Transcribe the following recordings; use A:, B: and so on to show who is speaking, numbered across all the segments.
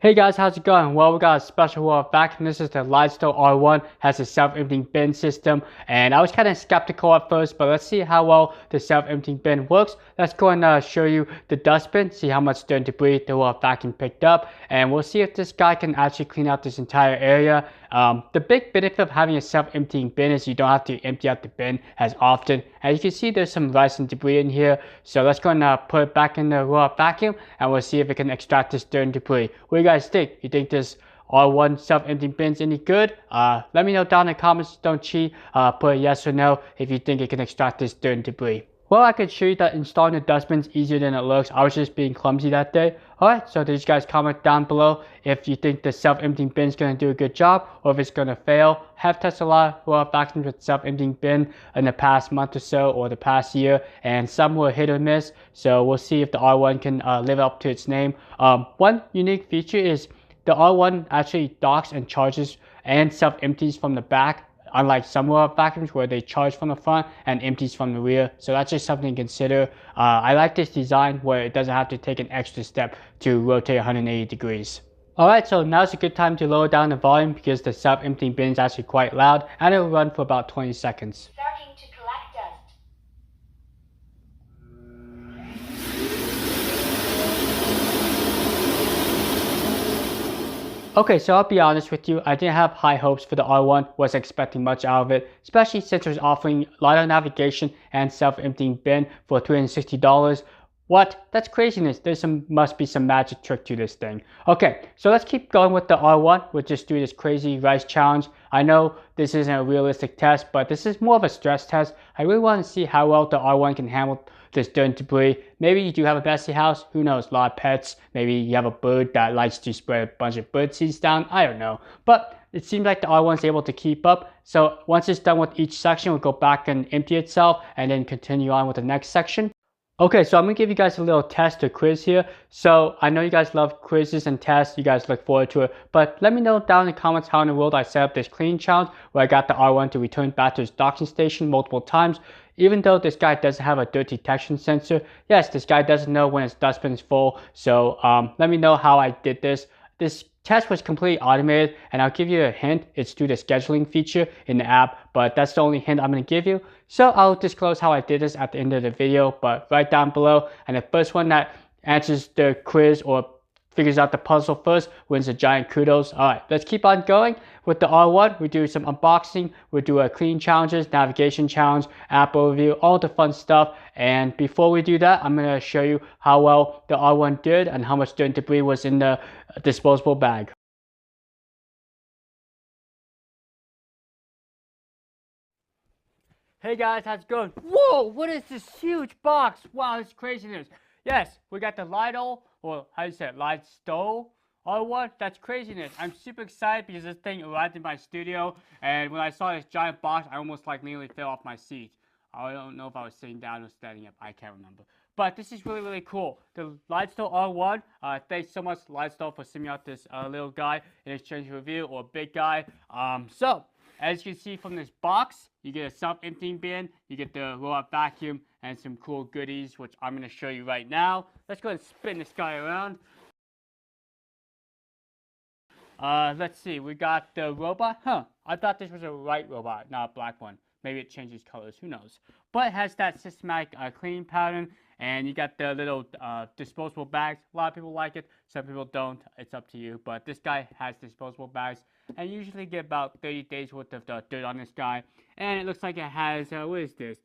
A: Hey guys, how's it going? Well, we got a special one back, and this is the Lydsto R1. Has a self-emptying bin system, and I was kind of skeptical at first, but let's see how well the self-emptying bin works. Let's go and show you the dustbin, see how much dirt and debris the vacuum picked up, and we'll see if this guy can actually clean out this entire area. The big benefit of having a self-emptying bin is you don't have to empty out the bin as often. As you can see, there's some rice and debris in here, so let's go and put it back in the vacuum, and we'll see if it can extract this dirt and debris. What do you guys think? You think this R1 self-emptying bin's any good? Let me know down in the comments. Don't cheat. Put a yes or no if you think it can extract this dirt and debris. Well, I can show you that installing the dustbin's easier than it looks. I was just being clumsy that day. Alright, so these guys comment down below if you think the self-emptying bin is going to do a good job or if it's going to fail. Have tested a lot of vacuums with self-emptying bin in the past month or so or the past year, and some were hit or miss. So we'll see if the R1 can live up to its name. One unique feature is the R1 actually docks and charges and self-empties from the back, unlike some vacuums where they charge from the front and empties from the rear. So that's just something to consider. I like this design where it doesn't have to take an extra step to rotate 180 degrees. Alright, so now's a good time to lower down the volume because the self-emptying bin is actually quite loud, and it will run for about 20 seconds.
B: Starting to collect dust.
A: Okay, so I'll be honest with you, I didn't have high hopes for the R1, wasn't expecting much out of it, especially since it was offering LiDAR navigation and self-emptying bin for $360. What? That's craziness. Must be some magic trick to this thing. Okay, so let's keep going with the R1. We'll just do this crazy rice challenge. I know this isn't a realistic test, but this is more of a stress test. I really want to see how well the R1 can handle this dirt and debris. Maybe you do have a messy house, who knows, a lot of pets. Maybe you have a bird that likes to spread a bunch of bird seeds down, I don't know. But it seems like the R1 is able to keep up. So once it's done with each section, we'll go back and empty itself and then continue on with the next section. Okay, so I'm going to give you guys a little test or quiz here. So I know you guys love quizzes and tests. You guys look forward to it. But let me know down in the comments how in the world I set up this clean challenge where I got the R1 to return back to its docking station multiple times. Even though this guy doesn't have a dirt detection sensor, yes, this guy doesn't know when his dustbin is full. So let me know how I did this. This test was completely automated, and I'll give you a hint. It's through the scheduling feature in the app, but that's the only hint I'm going to give you. So I'll disclose how I did this at the end of the video, but right down below. And the first one that answers the quiz or figures out the puzzle first wins a giant kudos. Alright, let's keep on going. With the R1, we do some unboxing, we do a clean challenges, navigation challenge, app overview, all the fun stuff. And before we do that, I'm going to show you how well the R1 did and how much dirt and debris was in the disposable bag. Hey guys, how's it going? Whoa, what is this huge box? Wow, this craziness. Yes, we got the Lydsto, or how do you say it, Lydsto R1. That's craziness. I'm super excited because this thing arrived in my studio, and when I saw this giant box, I almost like nearly fell off my seat. I don't know if I was sitting down or standing up. I can't remember. But this is really, really cool. The Lydsto R1, thanks so much Lydsto for sending out this little guy in exchange for a review, or big guy. So, as you can see from this box, you get a self-emptying bin, you get the roll-out vacuum, and some cool goodies, which I'm going to show you right now. Let's go ahead and spin this guy around. Let's see, we got the robot. I thought this was a white robot, not a black one. Maybe it changes colors, who knows. But it has that systematic cleaning pattern, and you got the little disposable bags. A lot of people like it, some people don't. It's up to you. But this guy has disposable bags, and you usually get about 30 days worth of dirt on this guy. And it looks like it has, what is this?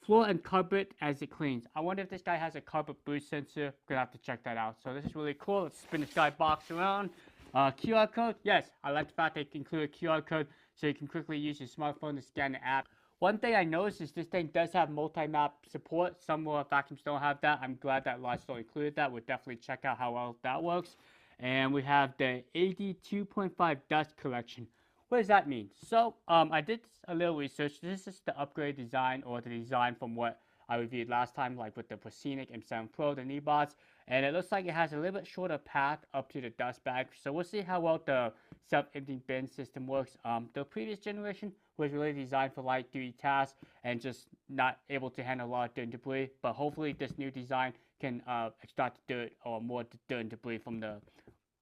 A: Floor and carpet as it cleans. I wonder if this guy has a carpet boot sensor. Gonna have to check that out. So this is really cool. Let's spin this guy box around. QR code. Yes, I like the fact they include a QR code so you can quickly use your smartphone to scan the app. One thing I noticed is this thing does have multi-map support. Some vacuums don't have that. I'm glad that Lydsto included that. We'll definitely check out how well that works. And we have the 82.5 dust collection. What does that mean? So I did a little research. This is the upgrade design, or the design from what I reviewed last time, like with the Proscenic M7 Pro, the knee bots. And it looks like it has a little bit shorter path up to the dust bag. So we'll see how well the self-emptying bin system works. The previous generation was really designed for light duty tasks and just not able to handle a lot of dirt and debris. But hopefully this new design can extract dirt or more dirt and debris from the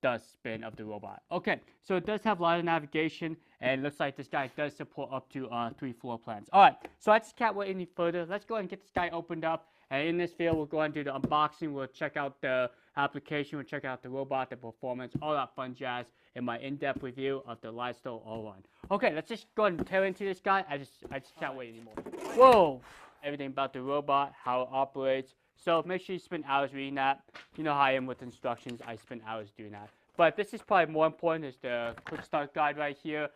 A: the spin of the robot. Okay, so it does have LiDAR navigation, and it looks like this guy does support up to 3 floor plans. All right, so I just can't wait any further. Let's go ahead and get this guy opened up. And in this video, we'll go ahead and do the unboxing. We'll check out the application. We'll check out the robot, the performance, all that fun jazz in my in-depth review of the Lydsto All-1. Okay, let's just go ahead and tear into this guy. I just can't wait anymore. Whoa! Everything about the robot, how it operates. So make sure you spend hours reading that. You know how I am with instructions. I spend hours doing that. But this is probably more important is the quick start guide right here.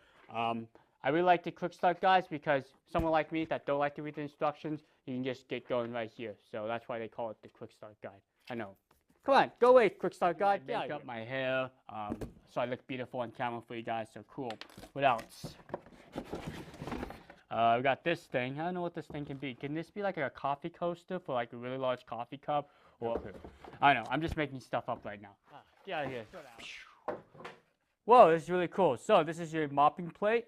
A: I really like the quick start guides because someone like me that don't like to read the instructions, you can just get going right here. So that's why they call it the quick start guide. I know. Come on, go away, quick start guide. Make up my hair so I look beautiful on camera for you guys. So cool. What else? We got this thing. I don't know what this thing can be. Can this be like a coffee coaster for like a really large coffee cup? Or I don't know. I'm just making stuff up right now. Get out of here. Whoa, this is really cool. So this is your mopping plate.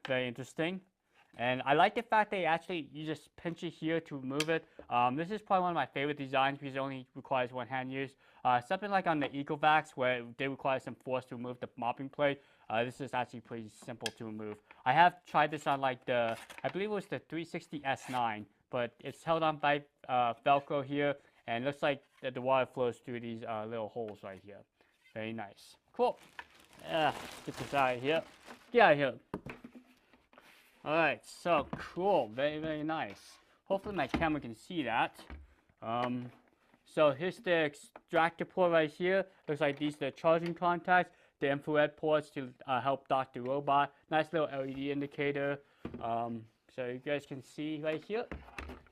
A: Very interesting. And I like the fact that you just pinch it here to remove it. This is probably one of my favorite designs because it only requires one hand use. Something like on the Ecovacs where they require some force to remove the mopping plate. This is actually pretty simple to remove. I have tried this on like I believe it was the 360 S9, but it's held on by Velcro here, and it looks like that the water flows through these little holes right here. Very nice. Cool. Get this out of here. Get out of here. Alright, so cool. Very, very nice. Hopefully my camera can see that. So here's the extractor port right here. Looks like these are the charging contacts. The infrared ports to help dock the robot. Nice little LED indicator. So you guys can see right here.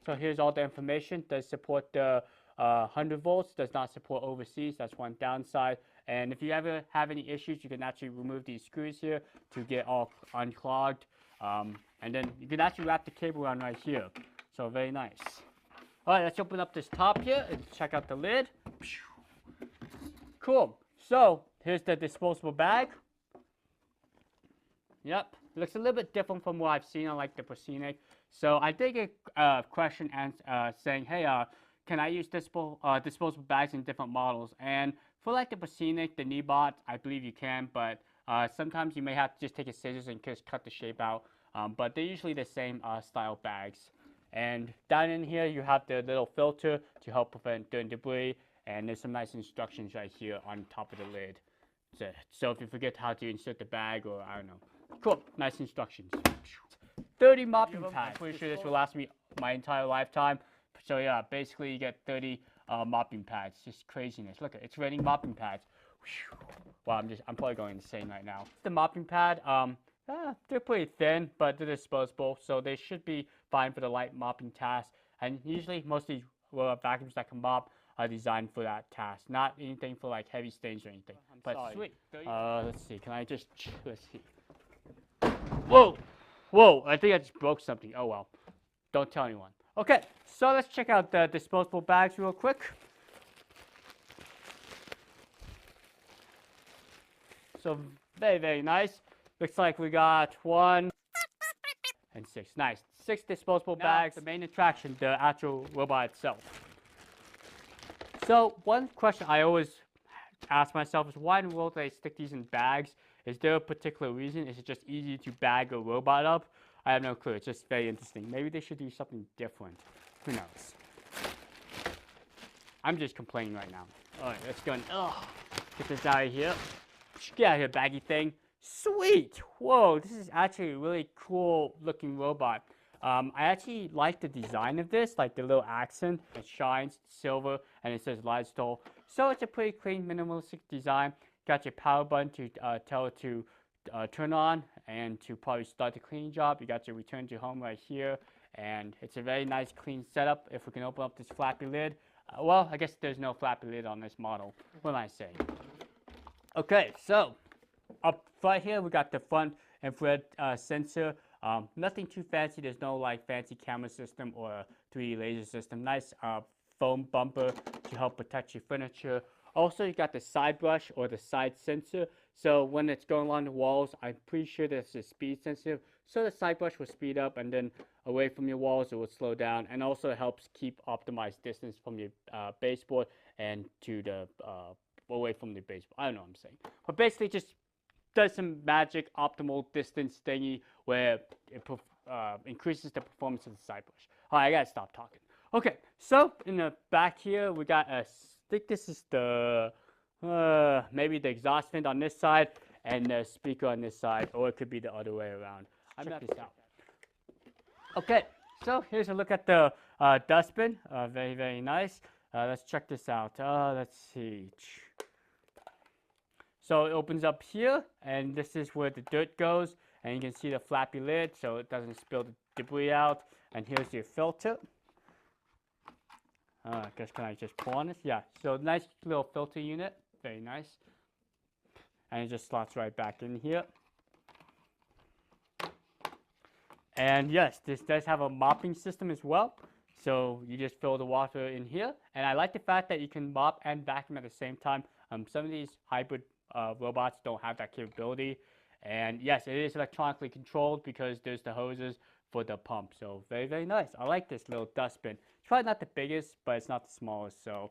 A: So here's all the information. Does support the 100 volts. Does not support overseas. That's one downside. And if you ever have any issues, you can actually remove these screws here to get all unclogged. And then you can actually wrap the cable around right here. So very nice. All right, let's open up this top here and check out the lid. Cool. So here's the disposable bag. Yep, looks a little bit different from what I've seen on like the Proscenic. So I did get a question saying, hey, can I use disposable bags in different models? And for like the Proscenic, the Kneebot, I believe you can, but sometimes you may have to just take a scissors and just cut the shape out. But they're usually the same style bags. And down in here, you have the little filter to help prevent dirt and debris. And there's some nice instructions right here on top of the lid. So if you forget how to insert the bag or I don't know. Cool, nice instructions. 30 mopping pads. I'm pretty sure this will last me my entire lifetime. So yeah, basically you get 30 mopping pads. Just craziness. Look, it's raining mopping pads. Wow, I'm probably going insane right now. The mopping pad, they're pretty thin, but they're disposable, so they should be fine for the light mopping task. And usually, most of these vacuums that can mop are designed for that task, not anything for like heavy stains or anything. But sweet. Let's see. Can I just let's see? Whoa! I think I just broke something. Oh well. Don't tell anyone. Okay, so let's check out the disposable bags real quick. So very, very nice. Looks like we got 1 and 6. Nice. 6 disposable bags. The main attraction, the actual robot itself. So one question I always ask myself is why in the world do they stick these in bags? Is there a particular reason? Is it just easy to bag a robot up? I have no clue. It's just very interesting. Maybe they should do something different. Who knows? I'm just complaining right now. All right, let's go and get this out of here. Get out of here, baggy thing. Sweet! Whoa, this is actually a really cool looking robot. I actually like the design of this, like the little accent. It shines silver and it says Lydsto. So it's a pretty clean, minimalistic design. Got your power button to tell it to turn on and to probably start the cleaning job. You got your return to home right here. And it's a very nice, clean setup. If we can open up this flappy lid. Well, I guess there's no flappy lid on this model. What am I saying? Okay, so up front here, we got the front infrared sensor. Nothing too fancy. There's no like fancy camera system or 3D laser system. Nice foam bumper to help protect your furniture. Also, you got the side brush or the side sensor. So when it's going along the walls, I'm pretty sure this is speed sensitive. So the side brush will speed up, and then away from your walls, it will slow down. And also helps keep optimized distance from your baseboard and to the away from the baseball. I don't know what I'm saying. But basically just does some magic optimal distance thingy where it increases the performance of the side brush. All right, I gotta stop talking. Okay, so in the back here, we got I think this is the, maybe the exhaust vent on this side and the speaker on this side, or it could be the other way around. Check this out. Okay, so here's a look at the dustbin. Very, very nice. Let's check this out. Let's see. So it opens up here, and this is where the dirt goes, and you can see the flappy lid so it doesn't spill the debris out. And here's your filter. I guess can I just pull on this? Yeah, so nice little filter unit, very nice. And it just slots right back in here. And yes, this does have a mopping system as well. So you just fill the water in here. And I like the fact that you can mop and vacuum at the same time. Some of these hybrid robots don't have that capability. And yes, it is electronically controlled because there's the hoses for the pump. So very, very nice. I like this little dustbin. It's probably not the biggest, but it's not the smallest. So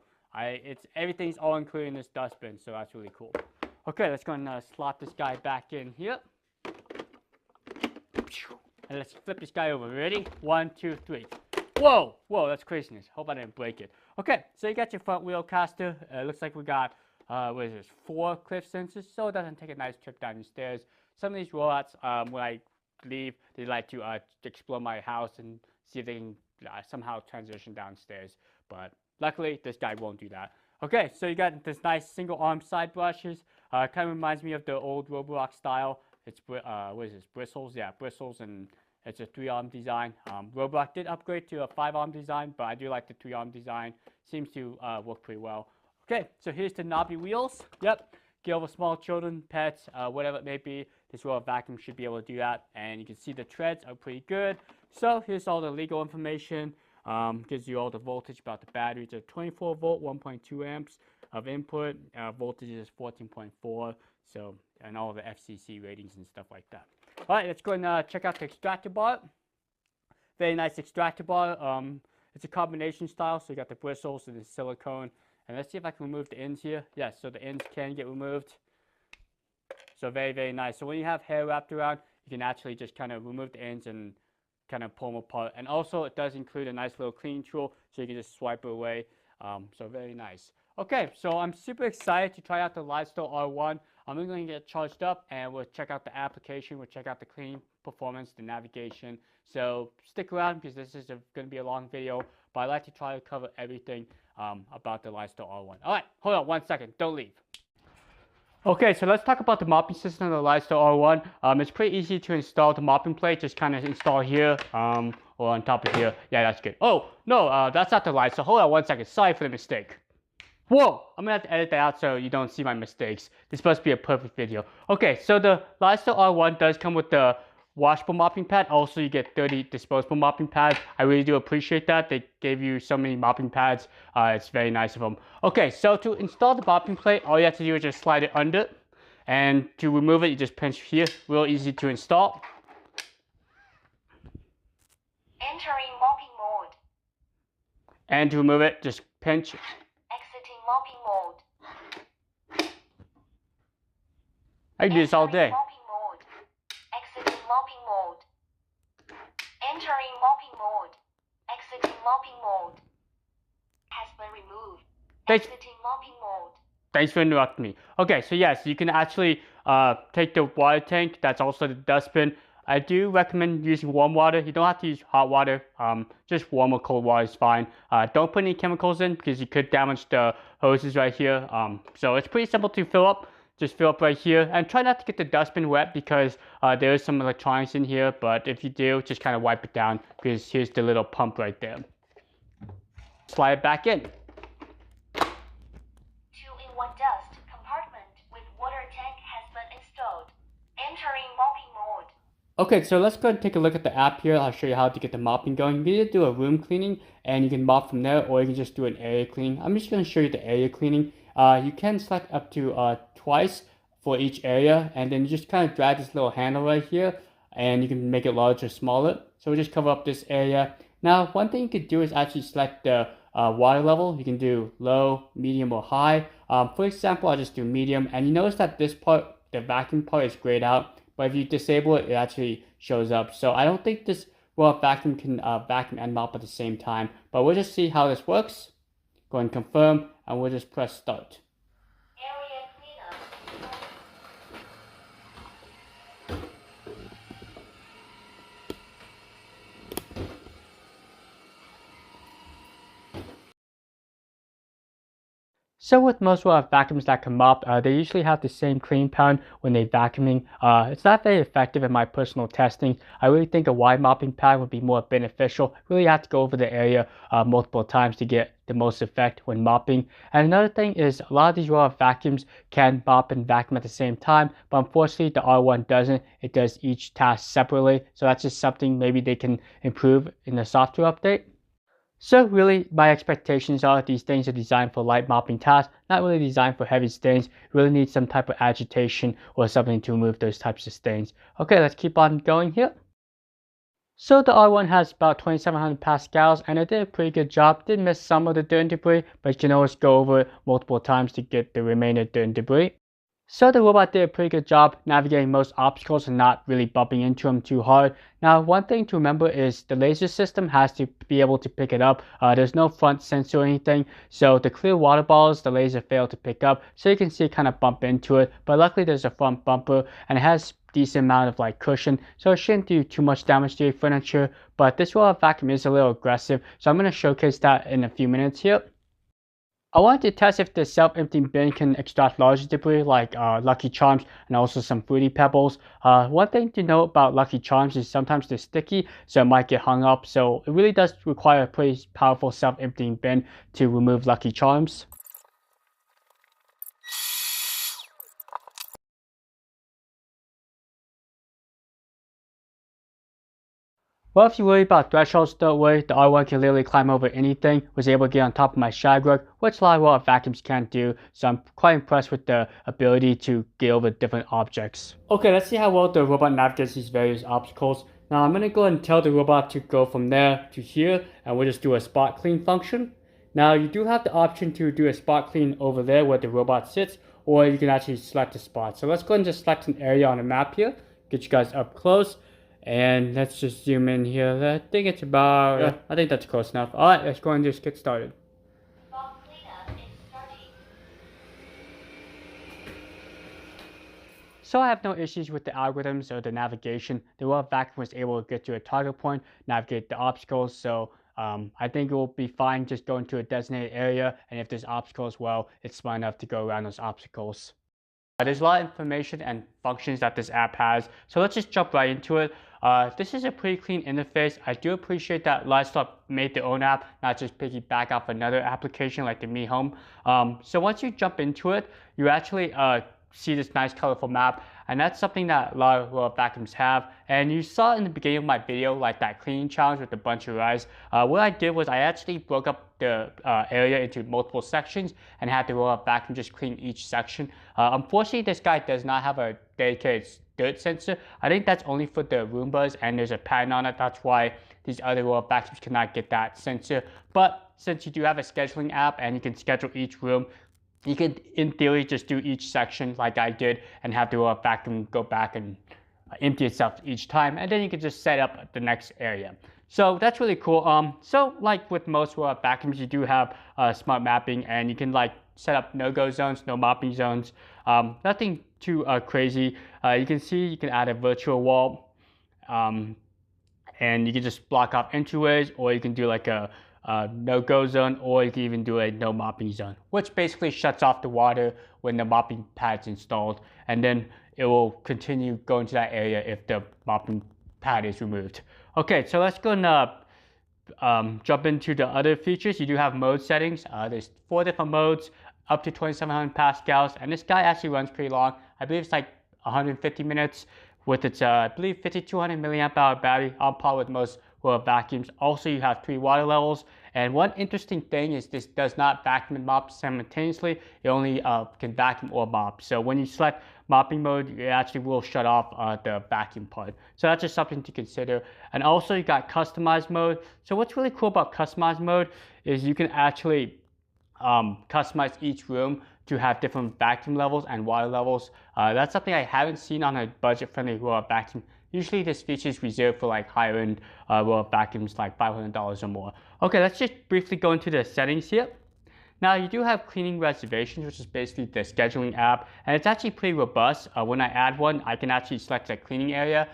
A: everything's all included in this dustbin. So that's really cool. Okay, let's go and slot this guy back in here. And let's flip this guy over. Ready? 1, 2, 3. Whoa! Whoa, that's craziness. Hope I didn't break it. Okay, so you got your front wheel caster. Looks like we got, what is this, 4 cliff sensors, so it doesn't take a nice trip down the stairs. Some of these robots, when I leave, they like to explore my house and see if they can somehow transition downstairs. But luckily, this guy won't do that. Okay, so you got this nice single arm side brushes. Kind of reminds me of the old Roborock style. It's, what is this, bristles? Yeah, bristles, and it's a 3-arm design. Roborock did upgrade to a 5-arm design, but I do like the 3-arm design. Seems to work pretty well. Okay, so here's the knobby wheels. Yep, get over small children, pets, whatever it may be. This robot vacuum should be able to do that. And you can see the treads are pretty good. So here's all the legal information. Gives you all the voltage about the batteries. It's a 24 volt, 1.2 amps of input. Voltage is 14.4. So, and all the FCC ratings and stuff like that. All right, let's go and check out the extractor bar. Very nice extractor bar. It's a combination style, so you got the bristles and the silicone. And let's see if I can remove the ends here. Yes, so the ends can get removed. So very, very nice. So when you have hair wrapped around, you can actually just kind of remove the ends and kind of pull them apart. And also it does include a nice little cleaning tool, so you can just swipe it away. So very nice. Okay, so I'm super excited to try out the Lydsto R1. I'm going to get charged up and we'll check out the application, we'll check out the cleaning performance, the navigation. So stick around because this is going to be a long video, but I like to try to cover everything about the Lydsto R1. All right, hold on 1 second, don't leave. Okay, so let's talk about the mopping system of the Lydsto R1. It's pretty easy to install the mopping plate, just kind of install here or on top of here. Yeah, that's good. Oh, no, that's not the Lydsto. Hold on 1 second, sorry for the mistake. Whoa, I'm gonna have to edit that out so you don't see my mistakes. This is supposed to be a perfect video. Okay, so the Lydsto R1 does come with the washable mopping pad. Also, you get 30 disposable mopping pads. I really do appreciate that. They gave you so many mopping pads. It's very nice of them. Okay, so to install the mopping plate, all you have to do is just slide it under. And to remove it, you just pinch here. Real easy to install.
B: Entering mopping mode.
A: And to remove it, just pinch.
B: Exiting mopping mode.
A: I can do this all day.
B: Mopping mode. Exiting mopping mode. Entering mopping mode. Exiting mopping mode. Has been removed. Exiting mopping mode.
A: Thanks for interrupting me. Okay, so yes, you can actually take the water tank. That's also the dustbin. I do recommend using warm water. You don't have to use hot water. Just warm or cold water is fine. Don't put any chemicals in because you could damage the hoses right here. So it's pretty simple to fill up. Just fill up right here. And try not to get the dustbin wet because there is some electronics in here. But if you do, just kind of wipe it down because here's the little pump right there. Slide it back in.
B: 2-in-1 dust compartment with water tank has been installed. Entering mopping mode.
A: Okay, so let's go and take a look at the app here. I'll show you how to get the mopping going. You can either do a room cleaning and you can mop from there, or you can just do an area cleaning. I'm just going to show you the area cleaning. You can select up to twice for each area, and then you just kind of drag this little handle right here, and you can make it larger or smaller. So we'll just cover up this area. Now, one thing you could do is actually select the water level. You can do low, medium, or high. For example, I'll just do medium, and you notice that this part, the vacuum part, is grayed out, but if you disable it, it actually shows up. So I don't think this robot vacuum can vacuum and mop at the same time, but we'll just see how this works. Go and confirm, and we'll just press start.
B: Area cleanup.
A: So with most vacuums that come up, they usually have the same clean pound when they're vacuuming. It's not very effective in my personal testing. I really think a wide mopping pad would be more beneficial. Really have to go over the area multiple times to get the most effect when mopping. And another thing is a lot of these robot vacuums can mop and vacuum at the same time, but unfortunately the R1 doesn't. It does each task separately. So that's just something maybe they can improve in the software update. So really, my expectations are these things are designed for light mopping tasks, not really designed for heavy stains. You really need some type of agitation or something to remove those types of stains. Okay, let's keep on going here. So the R1 has about 2700 pascals, and it did a pretty good job. Did miss some of the dirt and debris, but you can always go over it multiple times to get the remainder dirt and debris. So the robot did a pretty good job navigating most obstacles and not really bumping into them too hard. Now, one thing to remember is the laser system has to be able to pick it up. There's no front sensor or anything, so the clear water bottles, the laser failed to pick up, so you can see it kind of bump into it. But luckily there's a front bumper and it has decent amount of like cushion, so it shouldn't do too much damage to your furniture. But this robot vacuum is a little aggressive, so I'm going to showcase that in a few minutes here. I wanted to test if the self-emptying bin can extract larger debris like Lucky Charms and also some Fruity Pebbles. One thing to note about Lucky Charms is sometimes they're sticky, so it might get hung up. So it really does require a pretty powerful self-emptying bin to remove Lucky Charms. Well, if you worry about thresholds, don't worry. The R1 can literally climb over anything. Was able to get on top of my shag rug, which a lot of robot vacuums can't do. So I'm quite impressed with the ability to get over different objects. Okay, let's see how well the robot navigates these various obstacles. Now I'm going to go ahead and tell the robot to go from there to here, and we'll just do a spot clean function. Now you do have the option to do a spot clean over there where the robot sits, or you can actually select a spot. So let's go ahead and just select an area on the map here, get you guys up close. And let's just zoom in here. I think it's about, yeah, I think that's close enough. All right, let's go and just get started.
B: Spot cleanup is starting.
A: So I have no issues with the algorithms or the navigation. The robot vacuum was able to get to a target point, navigate the obstacles. So I think it will be fine just going to a designated area. And if there's obstacles, well, it's smart enough to go around those obstacles. There's a lot of information and functions that this app has, so let's just jump right into it. This is a pretty clean interface. I do appreciate that Lydsto made their own app, not just piggyback off another application like the Mi Home. So once you jump into it, you actually see this nice colorful map, and that's something that a lot of vacuums have. And you saw in the beginning of my video, like that cleaning challenge with a bunch of rice. What I did was I actually broke up the area into multiple sections and had the robot vacuum just clean each section. Unfortunately, this guy does not have a dedicated dirt sensor. I think that's only for the Roombas, and there's a pattern on it. That's why these other robot vacuums cannot get that sensor. But since you do have a scheduling app and you can schedule each room, you could, in theory, just do each section like I did and have the robot vacuum go back and empty itself each time, and then you can just set up the next area. So that's really cool. So like with most robot vacuums, you do have smart mapping, and you can like set up no-go zones, no mopping zones. Nothing too crazy. You can see you can add a virtual wall, and you can just block off entryways, or you can do like a no-go zone, or you can even do a no mopping zone, which basically shuts off the water when the mopping pad's installed, and then it will continue going to that area if the mopping pad is removed. Okay, so let's go and jump into the other features. You do have mode settings. There's 4 different modes, up to 2700 pascals, and this guy actually runs pretty long. I believe it's like 150 minutes with its, I believe, 5200 milliamp hour battery, on par with most robot vacuums. Also, you have 3 water levels, and one interesting thing is this does not vacuum and mop simultaneously. It only can vacuum or mop. So when you select mopping mode, it actually will shut off the vacuum part. So that's just something to consider. And also you got customized mode. So what's really cool about customized mode is you can actually customize each room to have different vacuum levels and water levels. That's something I haven't seen on a budget-friendly roll-up vacuum. Usually this feature is reserved for like higher-end roll-up vacuums, like $500 or more. Okay, let's just briefly go into the settings here. Now you do have cleaning reservations, which is basically the scheduling app, and it's actually pretty robust. When I add one, I can actually select a cleaning area.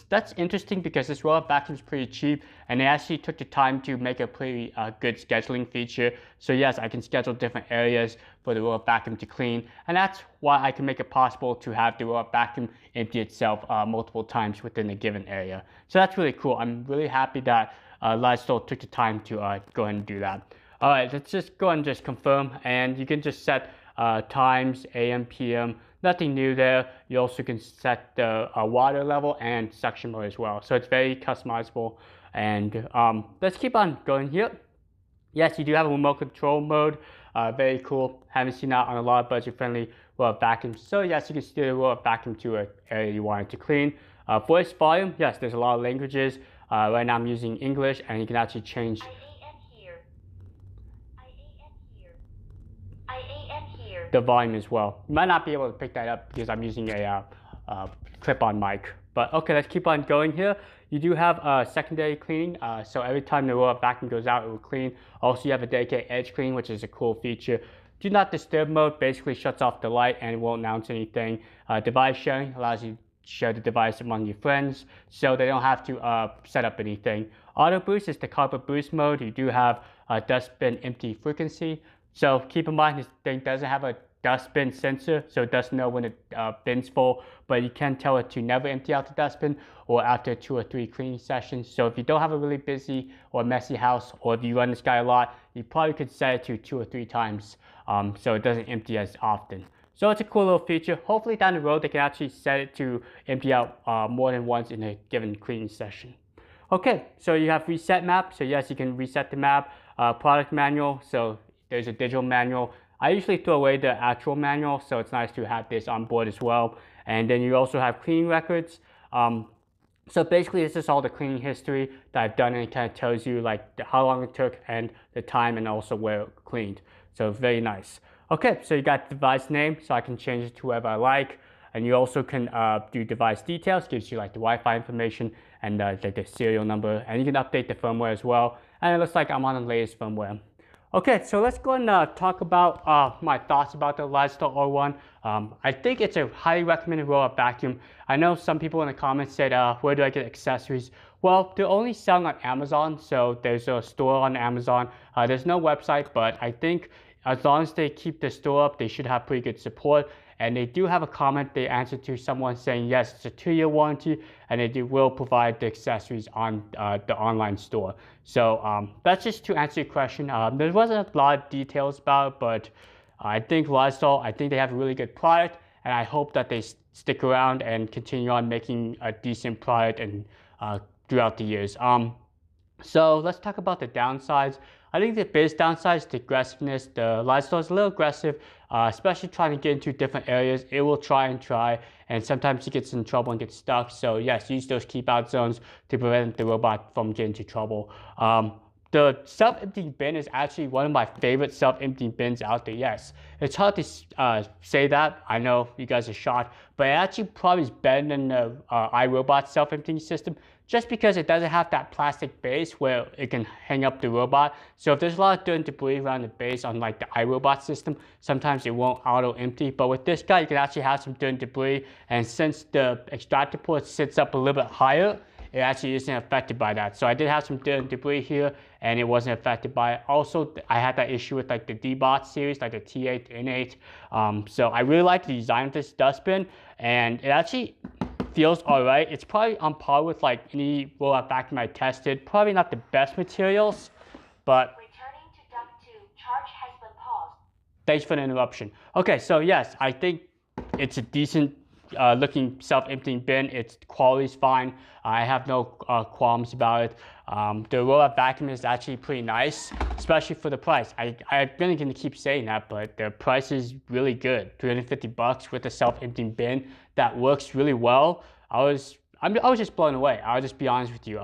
A: That's interesting because this roll-up vacuum is pretty cheap, and they actually took the time to make a pretty good scheduling feature. So yes, I can schedule different areas for the roll-up vacuum to clean, and that's why I can make it possible to have the roll-up vacuum empty itself multiple times within a given area. So that's really cool. I'm really happy that Lydsto took the time to go ahead and do that. All right, let's just go and just confirm, and you can just set times, AM, PM, nothing new there. You also can set the water level and suction mode as well. So it's very customizable, and let's keep on going here. Yes, you do have a remote control mode, very cool. Haven't seen that on a lot of budget-friendly roll-up vacuums. So yes, you can steer the roll-up vacuum to an area you want it to clean. Voice volume, yes, there's a lot of languages. Right now I'm using English, and you can actually change the volume as well. You might not be able to pick that up because I'm using a clip-on mic. But okay, let's keep on going here. You do have secondary cleaning, so every time the roll-up vacuum goes out, it will clean. Also, you have a dedicated edge clean, which is a cool feature. Do not disturb mode basically shuts off the light and it won't announce anything. Device sharing allows you to share the device among your friends, so they don't have to set up anything. Auto boost is the carpet boost mode. You do have a dustbin empty frequency. So keep in mind, this thing doesn't have a dustbin sensor, so it doesn't know when the bin's full, but you can tell it to never empty out the dustbin or after 2 or 3 cleaning sessions. So if you don't have a really busy or messy house, or if you run this guy a lot, you probably could set it to 2 or 3 times so it doesn't empty as often. So it's a cool little feature. Hopefully down the road, they can actually set it to empty out more than once in a given cleaning session. Okay, so you have reset map. So yes, you can reset the map. Product manual, so there's a digital manual. I usually throw away the actual manual, so it's nice to have this on board as well. And then you also have cleaning records. So basically, this is all the cleaning history that I've done, and it kind of tells you like how long it took and the time, and also where it cleaned. So very nice. Okay, so you got device name, so I can change it to whoever I like. And you also can do device details, gives you like the Wi-Fi information and the serial number, and you can update the firmware as well. And it looks like I'm on the latest firmware. Okay, so let's go and talk about my thoughts about the Lydsto R1. I think it's a highly recommended roll-up vacuum. I know some people in the comments said, where do I get accessories? Well, they're only selling on Amazon, so there's a store on Amazon. There's no website, but I think as long as they keep the store up, they should have pretty good support. And they do have a comment they answered to someone saying, yes, it's a 2-year warranty, and they will provide the accessories on the online store. So that's just to answer your question. There wasn't a lot of details about it, but I think Lydsto, I think they have a really good product, and I hope that they stick around and continue on making a decent product and throughout the years. So let's talk about the downsides. I think the biggest downside is the aggressiveness. The Lydsto is a little aggressive, especially trying to get into different areas. It will try, and sometimes it gets in trouble and gets stuck. So yes, use those keep out zones to prevent the robot from getting into trouble. The self-emptying bin is actually one of my favorite self-emptying bins out there. Yes, it's hard to say that. I know you guys are shocked, but it actually probably is better than the iRobot self-emptying system, just because it doesn't have that plastic base where it can hang up the robot. So if there's a lot of dirt and debris around the base on like the iRobot system, sometimes it won't auto empty. But with this guy, you can actually have some dirt and debris, and since the extractor port sits up a little bit higher, it actually isn't affected by that. So I did have some dirt and debris here, and it wasn't affected by it. Also, I had that issue with like the D-Bot series, like the T8, N8. So I really like the design of this dustbin, and it actually feels alright. It's probably on par with like any roll-up vacuum I tested. Probably not the best materials, but
B: Returning to Dock 2, charge has been paused.
A: Thanks for the interruption. Okay, so yes, I think it's a decent looking self-emptying bin. Its quality is fine. I have no qualms about it. The roll-up vacuum is actually pretty nice, especially for the price. I'm really going to keep saying that, but the price is really good. $350 with a self-emptying bin that works really well. I was just blown away. I'll just be honest with you.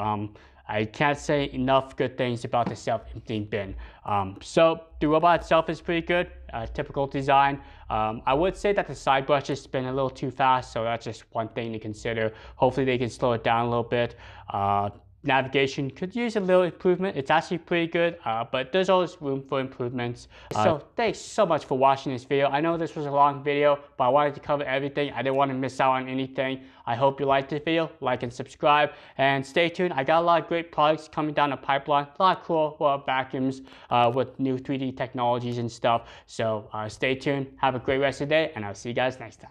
A: I can't say enough good things about the self-emptying bin. So the robot itself is pretty good, typical design. I would say that the side brushes spin a little too fast, so that's just one thing to consider. Hopefully they can slow it down a little bit. Navigation could use a little improvement. It's actually pretty good, but there's always room for improvements. So thanks so much for watching this video. I know this was a long video, but I wanted to cover everything. I didn't want to miss out on anything. I hope you liked this video. Like and subscribe, and stay tuned. I got a lot of great products coming down the pipeline. A lot of cool vacuums with new 3D technologies and stuff. So stay tuned. Have a great rest of the day, and I'll see you guys next time.